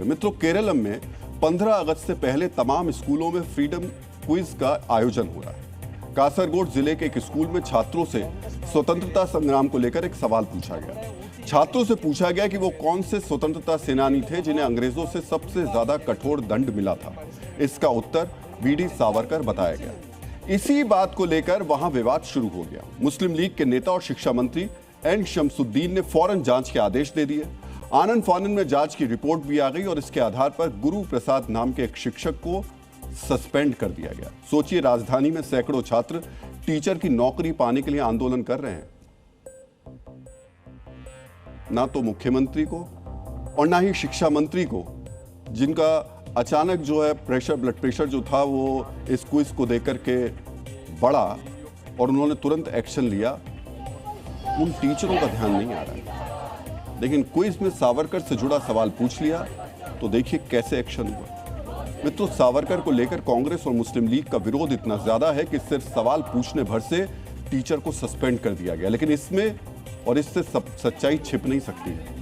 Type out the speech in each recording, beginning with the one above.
मित्रों, केरलम में 15 अगस्त से पहले तमाम स्कूलों में फ्रीडम क्विज का आयोजन हो रहा है। कासरगोड जिले के एक स्कूल में छात्रों से स्वतंत्रता संग्राम को लेकर एक सवाल पूछा गया। छात्रों से पूछा गया कि वो कौन से स्वतंत्रता सेनानी थे जिन्हें अंग्रेजों से सबसे ज्यादा कठोर दंड मिला था। इसका उत्तर वीडी सावरकर बताया गया। इसी बात को लेकर वहां विवाद शुरू हो गया। मुस्लिम लीग के नेता और शिक्षा मंत्री एन शमसुद्दीन ने फौरन जांच के आदेश दे दिए। आनन फानन में जांच की रिपोर्ट भी आ गई और इसके आधार पर गुरु प्रसाद नाम के एक शिक्षक को सस्पेंड कर दिया गया। सोचिए, राजधानी में सैकड़ों छात्र टीचर की नौकरी पाने के लिए आंदोलन कर रहे हैं। ना तो मुख्यमंत्री को और ना ही शिक्षा मंत्री को, जिनका अचानक जो है ब्लड प्रेशर जो था वो इस क्विज को देख करके बढ़ा और उन्होंने तुरंत एक्शन लिया, उन टीचरों का ध्यान नहीं आ रहा है। लेकिन क्विज में सावरकर से जुड़ा सवाल पूछ लिया तो देखिए कैसे एक्शन हुआ। मित्रों, सावरकर को लेकर कांग्रेस और मुस्लिम लीग का विरोध इतना ज्यादा है कि सिर्फ सवाल पूछने भर से टीचर को सस्पेंड कर दिया गया। लेकिन इसमें और इससे सच्चाई छिप नहीं सकती है।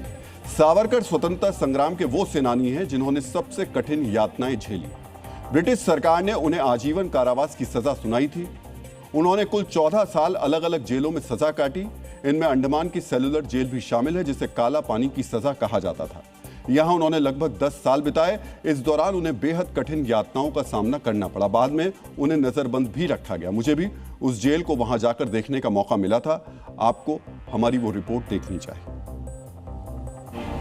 सावरकर स्वतंत्रता संग्राम के वो सेनानी हैं जिन्होंने सबसे कठिन यातनाएं झेली। ब्रिटिश सरकार ने उन्हें आजीवन कारावास की सजा सुनाई थी। उन्होंने कुल 14 साल अलग अलग जेलों में सजा काटी। इनमें अंडमान की सेलुलर जेल भी शामिल है, जिसे काला पानी की सजा कहा जाता था। यहां उन्होंने लगभग 10 साल बिताए। इस दौरान उन्हें बेहद कठिन यातनाओं का सामना करना पड़ा। बाद में उन्हें नजरबंद भी रखा गया। मुझे भी उस जेल को वहां जाकर देखने का मौका मिला था। आपको हमारी वो रिपोर्ट देखनी चाहिए।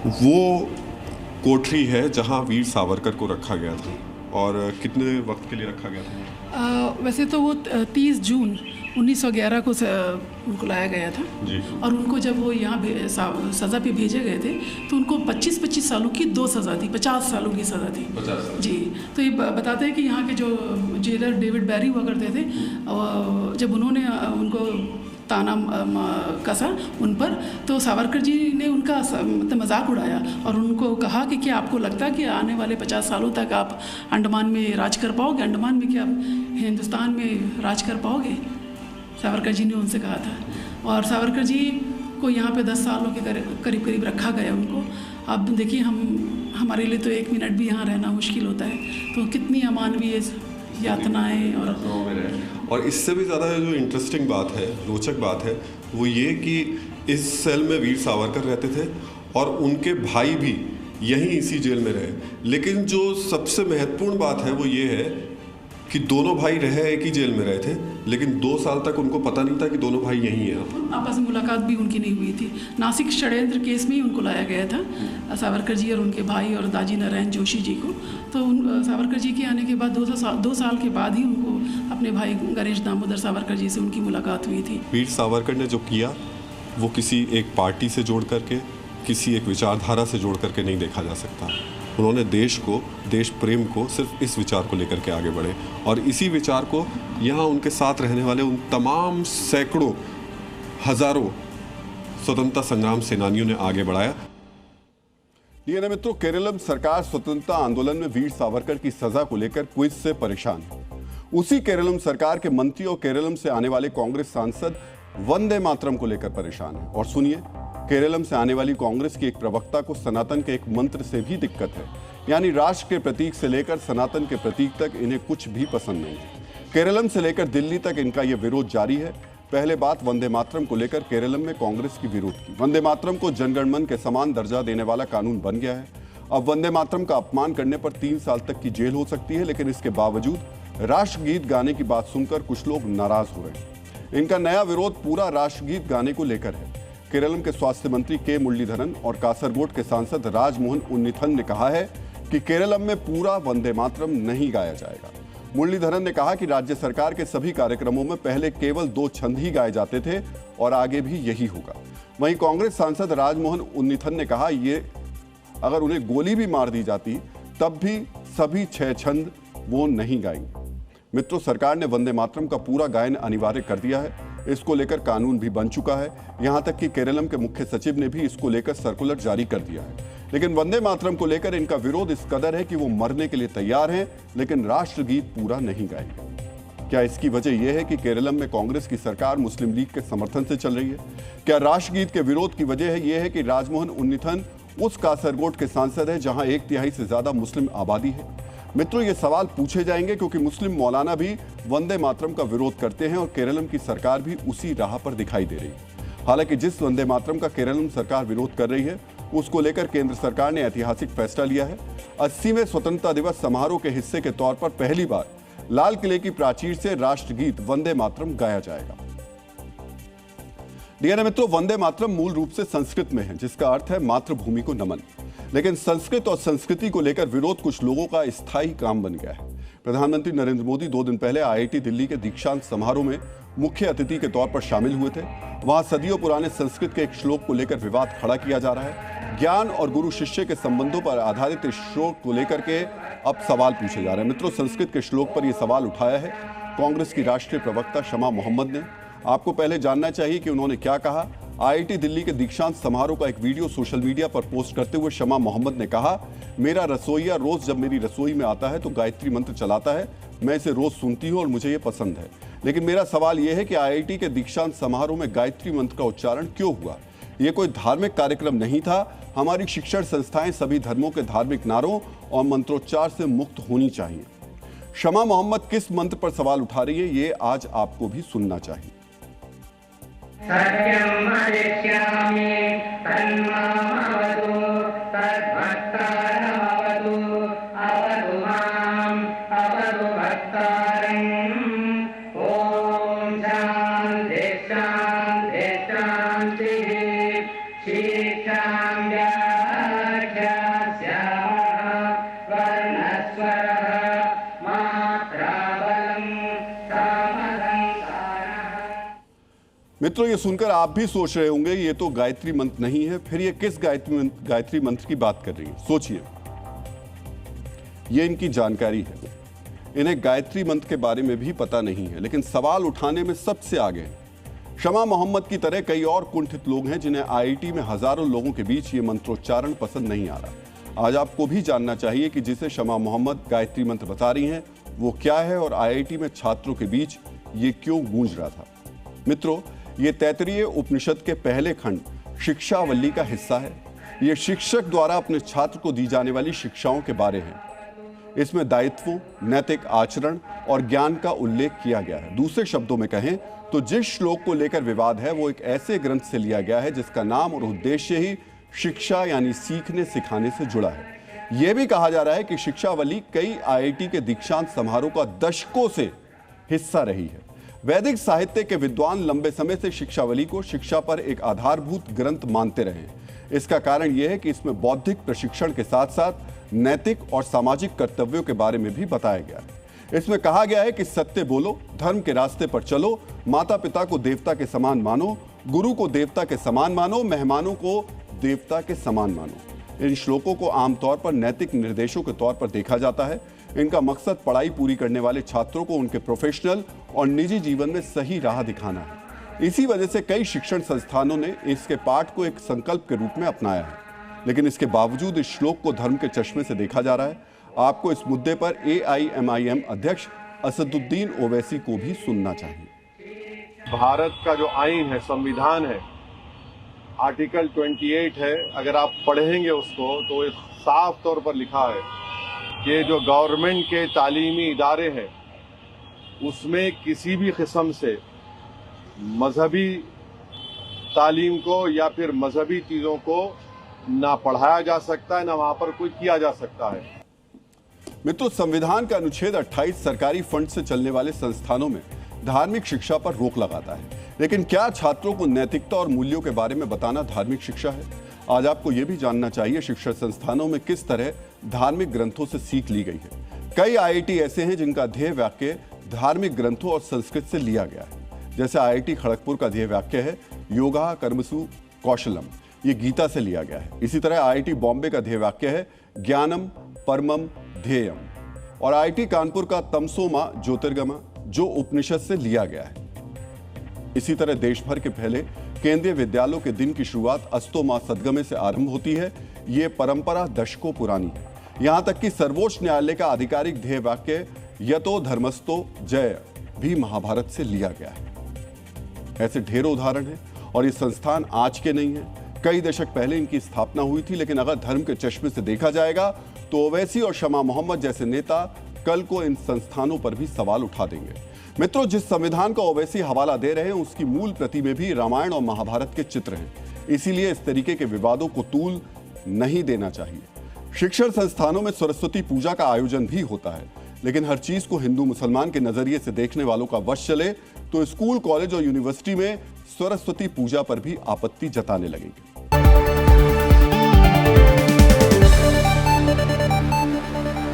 वो कोठरी है जहां वीर सावरकर को रखा गया था। और कितने वक्त के लिए रखा गया था? वैसे तो वो 30 जून 1911 को उनको लाया गया था जी। और उनको जब वो यहाँ सज़ा पे भेजे गए थे तो उनको 25-25 सालों की 2 सज़ा थी, 50 सालों की सज़ा थी। 50 साल। जी। तो ये बताते हैं कि यहाँ के जो जेलर डेविड बैरी हुआ करते थे, जब उन्होंने उनको ताना कसा उन पर, तो सावरकर जी ने उनका मतलब मजाक उड़ाया और उनको कहा कि क्या आपको लगता है कि आने वाले 50 सालों तक आप अंडमान में राज कर पाओगे? अंडमान में क्या आप हिंदुस्तान में राज कर पाओगे? सावरकर जी ने उनसे कहा था। और सावरकर जी को यहाँ पे 10 सालों के करीब करीब रखा गया उनको। अब देखिए, हमारे लिए तो 1 मिनट भी यहाँ रहना मुश्किल होता है, तो कितनी अमानवीय यातनाएं। और इससे भी ज़्यादा जो इंटरेस्टिंग बात है, रोचक बात है, वो ये कि इस सेल में वीर सावरकर रहते थे और उनके भाई भी यहीं इसी जेल में रहे। लेकिन जो सबसे महत्वपूर्ण बात है वो ये है कि दोनों भाई रहे एक ही जेल में रहे थे, लेकिन 2 साल तक उनको पता नहीं था कि दोनों भाई यहीं हैं। आपस में मुलाकात भी उनकी नहीं हुई थी। नासिक षड्यंत्र केस में ही उनको लाया गया था, सावरकर जी और उनके भाई और दाजी नारायण जोशी जी को। तो सावरकर जी के आने के बाद 2 साल के बाद ही उनको अपने भाई गणेश दामोदर सावरकर जी से उनकी मुलाकात हुई थी। वीर सावरकर ने जो किया वो किसी एक पार्टी से जोड़ करके, किसी एक विचारधारा से जोड़ करके नहीं देखा जा सकता। उन्होंने देश को, देश प्रेम को सिर्फ इस विचार को लेकर के आगे बढ़े और इसी विचार को यहाँ उनके साथ रहने वाले उन तमाम सैकड़ों हजारों स्वतंत्रता संग्राम सेनानियों ने आगे बढ़ाया। मित्रों, केरलम सरकार स्वतंत्रता आंदोलन में वीर सावरकर की सजा को लेकर क्विज से परेशान है। उसी केरलम सरकार के मंत्री और केरलम से आने वाले कांग्रेस सांसद वंदे मातरम को लेकर परेशान है। और सुनिए, केरलम से आने वाली कांग्रेस की एक प्रवक्ता को सनातन के एक मंत्र से भी दिक्कत है। यानी राष्ट्र के प्रतीक से लेकर सनातन के प्रतीक तक इन्हें कुछ भी पसंद नहीं है। केरलम से लेकर दिल्ली तक इनका यह विरोध जारी है। पहले बात वंदे मातरम को लेकर केरलम में कांग्रेस की विरोध की। वंदे मातरम को जनगण मन के समान दर्जा देने वाला कानून बन गया है। अब वंदे मातरम का अपमान करने पर 3 साल तक की जेल हो सकती है। लेकिन इसके बावजूद राष्ट्रगीत गाने की बात सुनकर कुछ लोग नाराज हो रहे हैं। इनका नया विरोध पूरा राष्ट्रगीत गाने को लेकर है। केरलम के स्वास्थ्य मंत्री के मुरलीधरन और कासरगोड के सांसद राजमोहन उन्नीथन ने कहा है कि केरलम में पूरा वंदे मातरम नहीं गाया जाएगा। मुरलीधरन ने कहा कि राज्य सरकार के सभी कार्यक्रमों में पहले केवल 2 छंद ही गाए जाते थे और आगे भी यही होगा। वहीं कांग्रेस सांसद राजमोहन उन्नीथन ने कहा ये अगर उन्हें गोली भी मार दी जाती तब भी सभी 6 छंद वो नहीं गाएंगे। मित्रों, सरकार ने वंदे मातरम का पूरा गायन अनिवार्य कर दिया है। इसको लेकर कानून भी बन चुका है। यहां तक कि केरलम के मुख्य सचिव ने भी इसको लेकर सर्कुलर जारी कर दिया है। लेकिन वंदे मातरम को लेकर इनका विरोध इस कदर है कि वो मरने के लिए तैयार हैं, लेकिन राष्ट्रगीत पूरा नहीं गाएंगे। क्या इसकी वजह यह है कि केरलम में कांग्रेस की सरकार मुस्लिम लीग के समर्थन से चल रही है? क्या राष्ट्रगीत के विरोध की वजह यह है कि राजमोहन उन्नीथन उस कासरगोड के सांसद हैं जहां 1/3 से ज्यादा मुस्लिम आबादी है। मित्रों, ये सवाल पूछे जाएंगे क्योंकि मुस्लिम मौलाना भी वंदे मातरम का विरोध करते हैं और केरलम की सरकार भी उसी राह पर दिखाई दे रही है। हालांकि जिस वंदे मातरम का केरलम सरकार विरोध कर रही है उसको लेकर केंद्र सरकार ने ऐतिहासिक फैसला लिया है। 80वें स्वतंत्रता दिवस समारोह के हिस्से के तौर पर पहली बार लाल किले की प्राचीर से राष्ट्रगीत वंदे मातरम गाया जाएगा। डियर मित्रों, वंदे मातरम मूल रूप से संस्कृत में है जिसका अर्थ है मातृभूमि को नमन। लेकिन संस्कृत और संस्कृति को लेकर विरोध कुछ लोगों का स्थायी काम बन गया है। प्रधानमंत्री नरेंद्र मोदी 2 दिन पहले IIT दिल्ली के दीक्षांत समारोह में मुख्य अतिथि के तौर पर शामिल हुए थे। वहां सदियों पुराने संस्कृत के एक श्लोक को लेकर विवाद खड़ा किया जा रहा है। ज्ञान और गुरु शिष्य के संबंधों पर आधारित इस श्लोक को लेकर के अब सवाल पूछे जा रहे हैं। मित्रों, संस्कृत के श्लोक पर यह सवाल उठाया है कांग्रेस की राष्ट्रीय प्रवक्ता शमा मोहम्मद ने। आपको पहले जानना चाहिए कि उन्होंने क्या कहा। IIT दिल्ली के दीक्षांत समारोह का एक वीडियो सोशल मीडिया पर पोस्ट करते हुए शमा मोहम्मद ने कहा, मेरा रसोइया रोज जब मेरी रसोई में आता है तो गायत्री मंत्र चलाता है। मैं इसे रोज सुनती हूं और मुझे ये पसंद है। लेकिन मेरा सवाल यह है कि IIT के दीक्षांत समारोह में गायत्री मंत्र का उच्चारण क्यों हुआ? यह कोई धार्मिक कार्यक्रम नहीं था। हमारी शिक्षण संस्थाएं सभी धर्मों के धार्मिक नारों और मंत्रोच्चार से मुक्त होनी चाहिए। शमा मोहम्मद किस मंत्र पर सवाल उठा रही है, ये आज आपको भी सुनना चाहिए। सत्यं वदिष्यामि तन्मामवतु तद्भक्तारमवतु अवतु माम् अवतु भक्तारम्। ॐ शान्ति शान्ति शान्तिः। शीर्षां व्याख्यास्यामः वर्णस्वरः मात्राबलं सामलङ्कारः। मित्रों, ये सुनकर आप भी सोच रहे होंगे ये तो गायत्री मंत्र नहीं है, फिर ये किस गायत्री मंत्र की बात कर रही है? सोचिए, ये इनकी जानकारी है। इन्हें गायत्री मंत्र के बारे में भी पता नहीं है, लेकिन सवाल उठाने में सबसे आगे हैं। शमा मोहम्मद की तरह कई और कुंठित लोग हैं जिन्हें IIT में हजारों लोगों के बीच ये मंत्रोच्चारण पसंद नहीं आ रहा। आज आपको भी जानना चाहिए कि जिसे शमा मोहम्मद गायत्री मंत्र बता रही हैं वो क्या है और IIT में छात्रों के बीच ये क्यों गूंज रहा था। मित्रों, ये तैतरीय उपनिषद के पहले खंड शिक्षावल्ली का हिस्सा है। ये शिक्षक द्वारा अपने छात्र को दी जाने वाली शिक्षाओं के बारे हैं। इसमें दायित्वों, नैतिक आचरण और ज्ञान का उल्लेख किया गया है। दूसरे शब्दों में कहें तो जिस श्लोक को लेकर विवाद है वो एक ऐसे ग्रंथ से लिया गया है जिसका नाम और उद्देश्य ही शिक्षा यानी सीखने सिखाने से जुड़ा है। यह भी कहा जा रहा है कि शिक्षावल्ली कई IIT के दीक्षांत समारोह का दशकों से हिस्सा रही है। वैदिक साहित्य के विद्वान लंबे समय से शिक्षावल्ली को शिक्षा पर एक आधारभूत ग्रंथ मानते रहे हैं। इसका कारण यह है कि इसमें बौद्धिक प्रशिक्षण के साथ साथ नैतिक और सामाजिक कर्तव्यों के बारे में भी बताया गया है। इसमें कहा गया है कि सत्य बोलो, धर्म के रास्ते पर चलो, माता पिता को देवता के समान मानो, गुरु को देवता के समान मानो, मेहमानों को देवता के समान मानो। इन श्लोकों को आमतौर पर नैतिक निर्देशों के तौर पर देखा जाता है। इनका मकसद पढ़ाई पूरी करने वाले छात्रों को उनके प्रोफेशनल और निजी जीवन में सही राह दिखाना है। इसी वजह से कई शिक्षण संस्थानों ने इसके पाठ को एक संकल्प के रूप में अपनाया है। लेकिन इसके बावजूद इस श्लोक को धर्म के चश्मे से देखा जा रहा है। आपको इस मुद्दे पर AIMIM अध्यक्ष असदुद्दीन ओवैसी को भी सुनना चाहिए। भारत का जो आईन है, संविधान है, आर्टिकल 28 है। अगर आप पढ़ेंगे उसको तो साफ तौर पर लिखा है कि जो गवर्नमेंट के तालीमी इदारे हैं उसमें किसी भी किस्म से मजहबी तालीम को या फिर मजहबी चीज़ों को ना पढ़ाया जा सकता है, ना वहाँ पर कोई किया जा सकता है। मित्रों, संविधान का अनुच्छेद 28 सरकारी फंड से चलने वाले संस्थानों में धार्मिक शिक्षा पर रोक लगाता है। लेकिन क्या छात्रों को नैतिकता और मूल्यों के बारे में बताना धार्मिक शिक्षा है? आज आपको यह भी जानना चाहिए शिक्षण संस्थानों में किस तरह धार्मिक ग्रंथों से सीख ली गई है। कई IIT ऐसे हैं जिनका ध्येय वाक्य धार्मिक ग्रंथों और संस्कृत से लिया गया है। जैसे IIT खड़गपुर का ध्येय वाक्य है योगा कर्मसु कौशलम, ये गीता से लिया गया है। इसी तरह IIT बॉम्बे का ध्येय वाक्य है ज्ञानम परमम ध्येयम और IIT कानपुर का तमसोमा ज्योतिर्गमा जो उपनिषद से लिया गया है। इसी तरह देश भर के पहले केंद्रीय विद्यालयों के दिन की शुरुआत अस्तो मां सदगमे से आरंभ होती है। ये परंपरा दशकों पुरानी है। यहां तक कि सर्वोच्च न्यायालय का आधिकारिक ध्येय वाक्य यतो धर्मस्तो जय भी महाभारत से लिया गया है। ऐसे ढेरों उदाहरण हैं और ये संस्थान आज के नहीं है। कई दशक पहले इनकी स्थापना हुई थी, लेकिन अगर धर्म के चश्मे से देखा जाएगा तो ओवैसी और शमा मोहम्मद जैसे नेता कल को इन संस्थानों पर भी सवाल उठा देंगे। मित्रों, जिस संविधान का ओवैसी हवाला दे रहे हैं उसकी मूल प्रति में भी रामायण और महाभारत के चित्र हैं। इसीलिए इस तरीके के विवादों को तूल नहीं देना चाहिए। शिक्षण संस्थानों में सरस्वती पूजा का आयोजन भी होता है, लेकिन हर चीज को हिंदू मुसलमान के नजरिए से देखने वालों का वश चले तो स्कूल, कॉलेज और यूनिवर्सिटी में सरस्वती पूजा पर भी आपत्ति जताने लगेंगे।